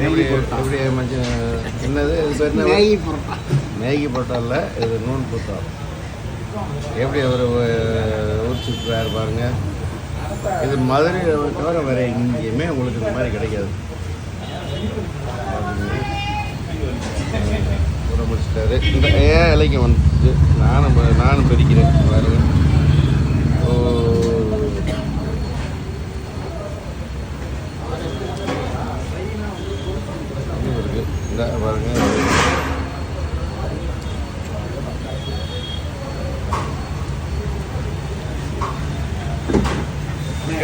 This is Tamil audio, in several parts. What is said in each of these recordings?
எப்படி என்னது மேகி பரோட்டா. மேகி பரோட்டா இல்லை, இது நூன் பரோட்டா. எப்படி அவர் ஊற்றிருக்கிறாரு பாருங்க. இது மதுரையை தவிர வேறு எங்கேயுமே உங்களுக்கு இந்த மாதிரி கிடைக்காது. ஊற முடிச்சிட்டாரு. இந்த ஏன் இலைக்கு வந்துச்சு, நானும் பிரிக்கிறேன் பாருங்க. இருக்கு இந்த பாருங்க.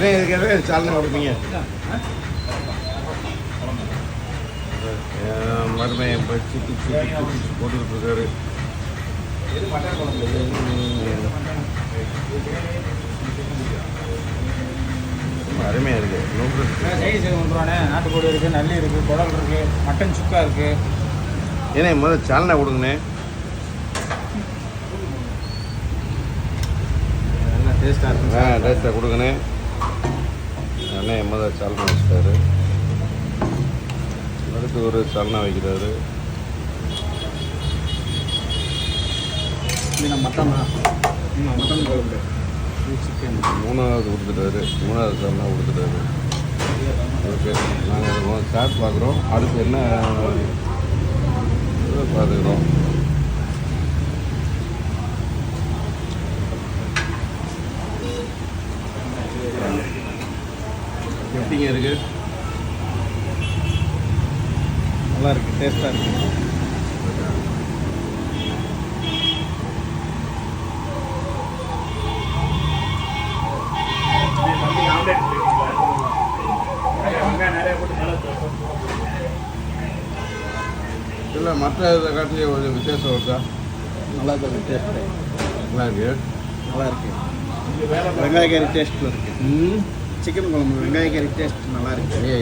இதுக்காகவே சாலனை கொடுப்பீங்க. மருமையை பச்சு போட்டுக்கிட்டு இருக்காரு. அருமையாக இருக்குது. நாட்டுக்கோழி இருக்குது, நல்லி இருக்குது, குடல் இருக்குது, மட்டன் சுக்கா இருக்குது. ஏன்னா முதல்ல சாலனை கொடுங்கண்ணே. நல்லா டேஸ்ட்டாக இருக்குது. டேஸ்ட்டாக கொடுங்கண்ணே. அண்ணே முதல்ல சாலனை வச்சுட்டாரு. அடுத்து ஒரு சாலனை வைக்கிறாரு. மட்டனா மட்டன் குழம்பு, சிக்கன் மூணாவது கொடுத்துட்டாரு. மூணாவது சாலனா கொடுத்துட்டாரு. ஓகே, நாங்கள் சாட் பார்க்குறோம். அடுத்து என்ன பார்த்துக்கிறோம். எப்படிங்க இருக்கு? நல்லா இருக்குது, டேஸ்ட்டாக இருக்குது. இல்லை, மற்ற இதை காட்டி ஒரு விசேஷம் இருக்கா? நல்லா இருக்குது, டேஸ்ட்டு நல்லா இருக்கு. நல்லா இருக்குது. வெங்காய கறி டேஸ்ட்டில் இருக்குது. சிக்கன் குழம்பு வெங்காய கறி டேஸ்ட் நல்லா இருக்குது. நிறைய